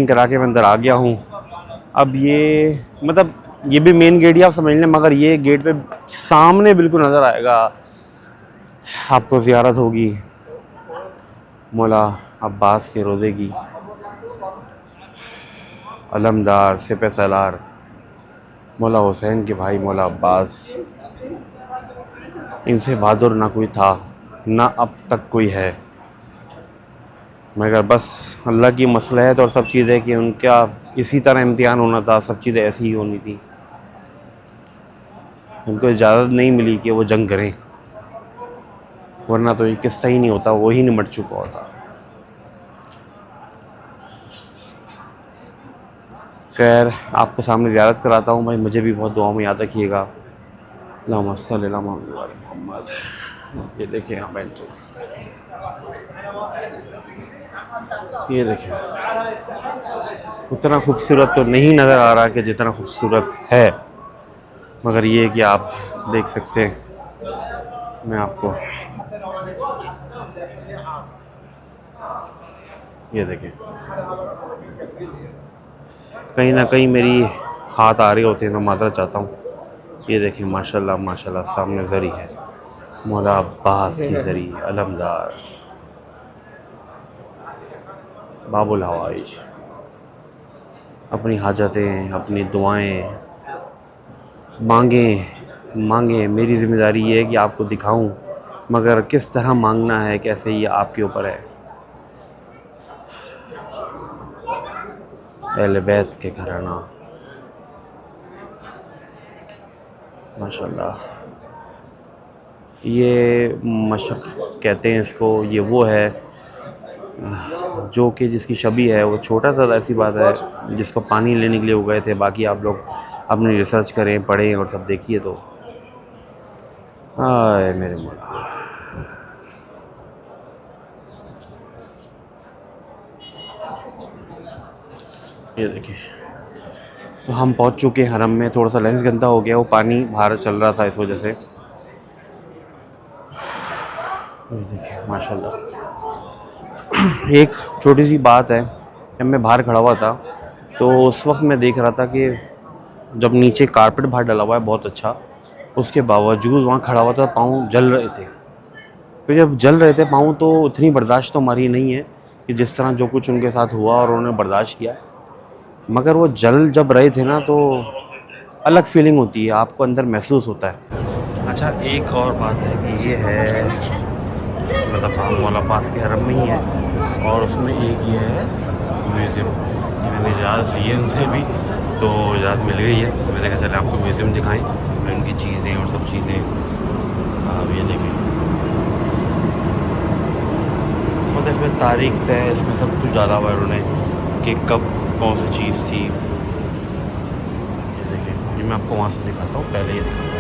Checking करा के मैं अंदर आ गया हूँ। अब ये मतलब ये भी मेन गेट ही आप समझ लें, मगर ये गेट पे सामने बिल्कुल नज़र आएगा आपको ज़ियारत होगी मौला अब्बास के रोज़े की। अलमदार सिपह सलार मौला हुसैन के भाई मौला अब्बास, इनसे बहादुर ना कोई था ना अब तक कोई है, मगर बस अल्लाह की मसलहत और सब चीज़ें कि उनका इसी तरह इम्तिहान होना था, सब चीज़ें ऐसी ही होनी थी। उनको इजाज़त नहीं मिली कि वो जंग करें, वरना तो ये किस्सा ही नहीं होता, वो ही निमट चुका होता। खैर आपके सामने ज़ियारत कराता हूँ भाई, मुझे भी बहुत दुआओं में याद रखिएगा। अल्लाहुम्मा सल्ली अला मुहम्मद। ये देखिए यहाँ बेंचेस, ये देखिए उतना खूबसूरत तो नहीं नज़र आ रहा कि जितना खूबसूरत है, मगर ये कि आप देख सकते हैं। मैं आपको ये देखें, कहीं ना कहीं मेरी हाथ आ रहे होते हैं तो माजरत चाहता हूँ। ये देखें माशाल्लाह माशाल्लाह सामने ज़री है, मौला अब्बास की ज़री, अलमदार बाबुल हवाइज। अपनी हाजतें अपनी दुआएं मांगें। मेरी ज़िम्मेदारी ये है कि आपको दिखाऊं, मगर किस तरह मांगना है कैसे, ये आपके ऊपर है। अहले बैत के घराना माशाल्लाह, ये मशक कहते हैं इसको। ये वो है जो कि जिसकी शबी है, वो छोटा सा ऐसी बात है जिसको पानी लेने के लिए वो गए थे। बाकी आप लोग अपनी रिसर्च करें, पढ़ें और सब देखिए तो आए मेरे मौला। ये देखिए, तो हम पहुंच चुके हैं हरम में। थोड़ा सा लेंस गंदा हो गया, वो पानी बाहर चल रहा था इस वजह से। ये देखिए माशाल्लाह। एक छोटी सी बात है, जब मैं बाहर खड़ा हुआ था तो उस वक्त मैं देख रहा था कि जब नीचे कारपेट बाहर डला हुआ है बहुत अच्छा, उसके बावजूद वहाँ खड़ा हुआ था, पाँव जल रहे थे। तो जब जल रहे थे पाँव तो उतनी बर्दाश्त तो हमारी नहीं है कि जिस तरह जो कुछ उनके साथ हुआ और उन्होंने बर्दाश्त किया, मगर वो जल जब रहे थे ना तो अलग फीलिंग होती है, आपको अंदर महसूस होता है। अच्छा एक और बात है कि ये है मतलब हम मौला अब्बास के हरम में ही है, और उसमें एक ये है म्यूज़ियम। मैंने इजाज़त ली है उनसे भी, तो इजाज़त मिल गई है। मैंने कहा चले आपको म्यूज़ियम दिखाएं, उनकी चीज़ें और सब चीज़ें। अब ये देखें, मतलब इसमें तारीख तय, इसमें सब कुछ डाला हुआ है उन्होंने कि कब कौन सी चीज़ थी। ये देखें, ये मैं आपको वहाँ से दिखाता हूँ, पहले ये दिखाता हूँ।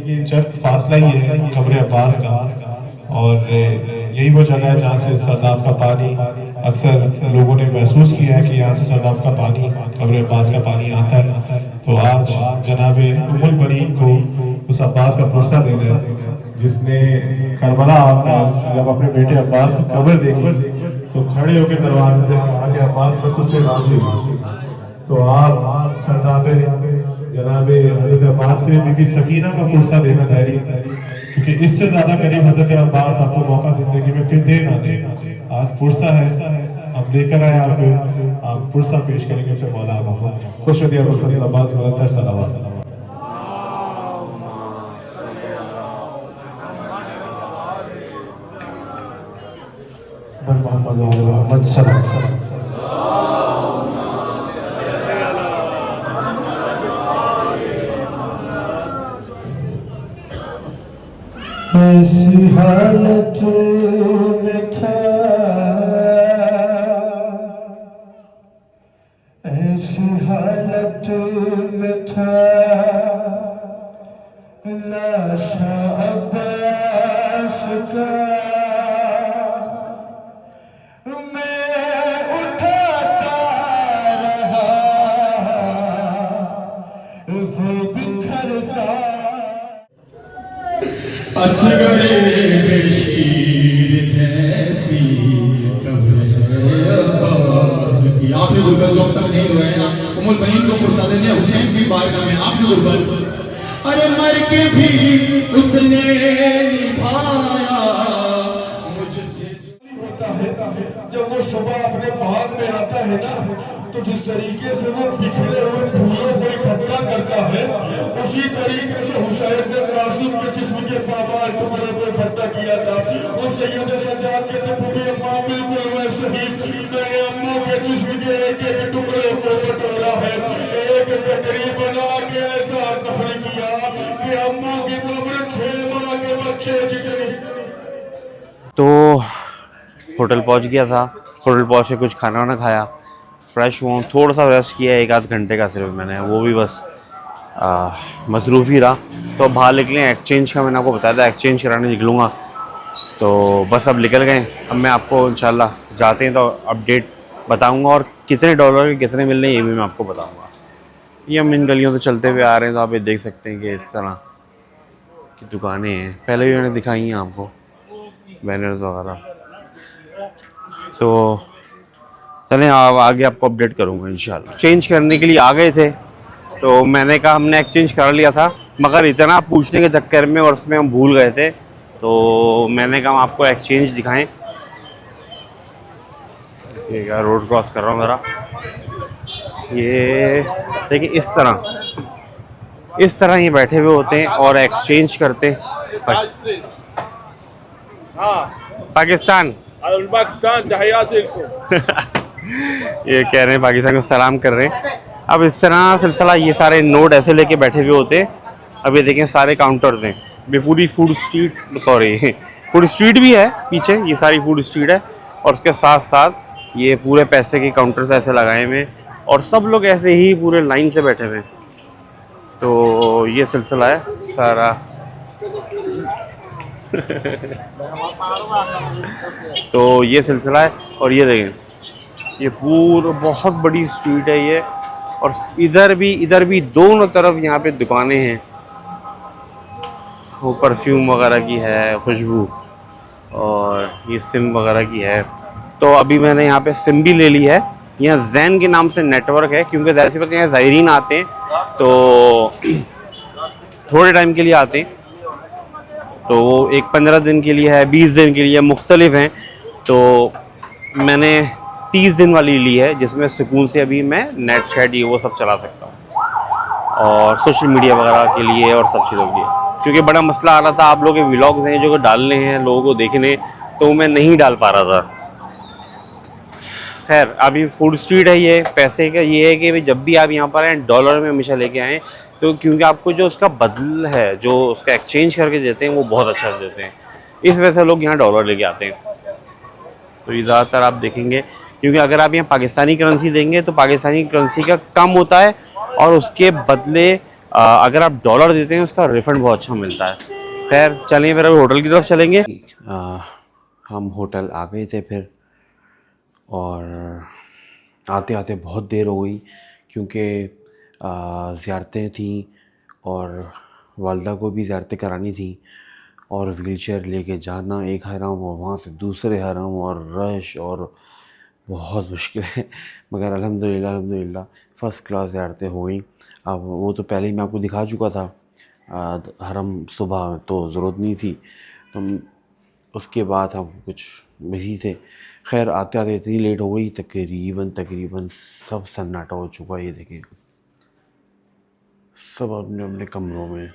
ये जस्ट फासला ही है कब्र अब्बास का, और यही वो जगह है जहाँ से सरदाब का पानी अक्सर लोगों ने महसूस किया है कि यहाँ से सरदाब का पानी, कब्र अब्बास का पानी आता है। तो आज जनाब उमुल बनीन को उस अब्बास का पुरसा देना है जिसने करबला आकर जब अपने बेटे अब्बास की कब्र देखी तो खड़े होकर दरवाजे से कहा कि अब्बास मैं तुझसे राजी हूँ। तो आप सरदाब जनाब हजरत अब्बास के लिए बीबी सकीना का पुरसा देना तैयारी, क्योंकि इससे ज्यादा करीब हजरत अब्बास आपको मौका जिंदगी में फिर दे ना दे। आज पुरसा है, हम लेकर आए आप पुरसा पेश करेंगे फिर मौला मोहम्मद खुश हो दिया फजल अब्बास मुरत्तर सलावत। मोहम्मद मोहम्मद सल्लल्लाहु ऐसी हालत में था, ऐसी हालत में था, लाशा अब्बास का मैं उठाता रहा, वो बिखरता असगरे बेशीर जैसी कब्र है अब्बास की। आपने गुरबत जो अब तक नहीं रोया ना, उमुल बनीन को पुरसा देने हुसैन की बारगाह में आपने गुरबत, अरे मर के भी उसने निभाया मुझसे। होता है जब वो सुबह अपने बाग में आता है ना, तो जिस तरीके से वो बिखरे हुए फूलों को इकट्ठा करता है, उसी तरीके से हुसैन ने कासिम के जिस्म के पामार टुकड़े को इकट्ठा किया था। और सैयद सज्जाद के तबूबी अम्मा बिल्कुल वैसे ही मेरे अम्मा के जिस्म के एक एक टुकड़े को बटोरा है, एक गठरी बना के ऐसा दफन किया कि अम्मा की कब्र 6 माह के बच्चे जितनी। तो होटल पहुंच गया था, होटल पहुंच के कुछ खाना वाना खाया, फ्रेश हुआ, थोड़ा सा रेस्ट किया 1 आध घंटे का सिर्फ मैंने, वो भी बस मसरूफ़ ही रहा। तो अब बाहर निकले एक्सचेंज का, मैंने आपको बताया था एक्सचेंज कराने निकलूँगा, तो बस अब निकल गए। अब मैं आपको इंशाल्लाह जाते हैं तो अपडेट बताऊँगा, और कितने डॉलर के कितने मिल रहे हैं ये भी मैं आपको बताऊँगा। ये हम इन गलियों से चलते हुए आ रहे हैं, तो आप ये देख सकते हैं कि इस तरह की दुकानें हैं, पहले भी मैंने दिखाई हैं आपको बैनर्स वगैरह। तो चलें अब आगे आपको अपडेट करूँगा इंशाल्लाह। चेंज करने के लिए आ गए थे, तो मैंने कहा हमने एक्सचेंज कर लिया था, मगर इतना पूछने के चक्कर में और उसमें हम भूल गए थे, तो मैंने कहा आपको एक्सचेंज दिखाएं। ठीक है, रोड क्रॉस कर रहा हूँ ज़रा, ये देखिए इस तरह ये बैठे हुए होते हैं और एक्सचेंज करते हैं। पाकिस्तान ये कह रहे हैं पाकिस्तान को सलाम कर रहे हैं। अब इस तरह सिलसिला, ये सारे नोट ऐसे लेके बैठे हुए होते हैं। अब ये देखें सारे काउंटर्स हैं, ये पूरी फूड स्ट्रीट भी है पीछे, ये सारी फूड स्ट्रीट है, और उसके साथ साथ ये पूरे पैसे के काउंटर्स ऐसे लगाए हुए हैं, और सब लोग ऐसे ही पूरे लाइन से बैठे हुए हैं। तो ये सिलसिला है सारा तो ये सिलसिला है, और ये देखें ये पूरा बहुत बड़ी स्ट्रीट है ये, और इधर भी दोनों तरफ यहाँ पे दुकानें हैं, वो परफ्यूम वगैरह की है खुशबू, और ये सिम वगैरह की है। तो अभी मैंने यहाँ पे सिम भी ले ली है, यहाँ जैन के नाम से नेटवर्क है, क्योंकि ज़ाहिर सी बात है यहाँ ज़ायरीन आते हैं, तो थोड़े टाइम के लिए आते हैं, तो वो एक 15 दिन के लिए है, 20 दिन के लिए मुख्तलिफ हैं। तो मैंने 30 दिन वाली ली है, जिसमें सुकून से अभी मैं नेट शैट ये वो सब चला सकता हूँ, और सोशल मीडिया वगैरह के लिए और सब चीज़ों के लिए, क्योंकि बड़ा मसला आ रहा था, आप लोगों के व्लॉग्स हैं जो डालने हैं लोगों को देखने, तो मैं नहीं डाल पा रहा था। खैर अभी फूड स्ट्रीट है, ये पैसे का ये है कि जब भी आप यहाँ पर आएँ डॉलर में हमेशा लेके आएँ, तो क्योंकि आपको जो उसका बदल है, जो उसका एक्सचेंज करके देते हैं, वो बहुत अच्छा देते हैं, इस वजह से लोग यहाँ डॉलर लेके आते हैं। तो ये ज़्यादातर आप देखेंगे, क्योंकि अगर आप यहाँ पाकिस्तानी करेंसी देंगे तो पाकिस्तानी करेंसी का कम होता है, और उसके बदले अगर आप डॉलर देते हैं उसका रिफ़ंड बहुत अच्छा मिलता है। खैर चलिए फिर अभी होटल की तरफ चलेंगे। हम होटल आ गए थे फिर, और आते आते बहुत देर हो गई क्योंकि ज़ियारतें थीं और वालदा को भी ज़ियारतें करानी थी, और व्हीलचेयर लेके जाना एक हरम और वहाँ से दूसरे हरम, और रश, और बहुत मुश्किल है। मगर अल्हम्दुलिल्लाह फ़र्स्ट क्लास ज़ियारतें हो गई। अब वो तो पहले ही मैं आपको दिखा चुका था हरम सुबह, तो ज़रूरत नहीं थी। तो उसके बाद हम कुछ बिज़ी थे। खैर आते आते इतनी लेट हो गई, तकरीबन सब सन्नाटा हो चुका है। ये देखिए सब अपने अपने कमरों में,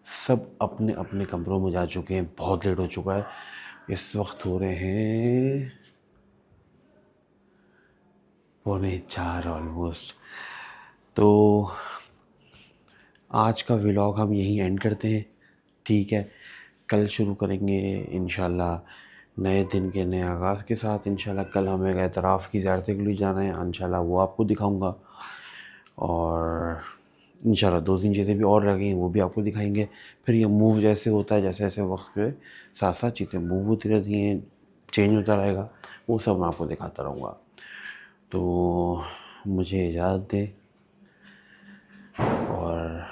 सब अपने अपने कमरों में जा चुके हैं। बहुत लेट हो चुका है। इस वक्त हो रहे हैं 3:45 ऑलमोस्ट। तो आज का व्लॉग हम यहीं एंड करते हैं, ठीक है। कल शुरू करेंगे इंशाल्लाह नए दिन के नए आगाज़ के साथ। इंशाल्लाह कल हमें एतराफ़ की ज़ियारत के लिए जाना है, इंशाल्लाह वो आपको दिखाऊंगा। और इंशाल्लाह 2-3 चीज़ें भी और रह गई हैं, वो भी आपको दिखाएंगे। फिर ये मूव जैसे होता है, जैसे जैसे वक्त के साथ साथ चीज़ें मूव होती रहती हैं, चेंज होता रहेगा, वो सब मैं आपको दिखाता रहूँगा। तो मुझे इजाज़त दें, और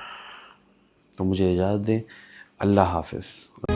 मुझे इजाज़त दें। अल्लाह हाफ़िज़।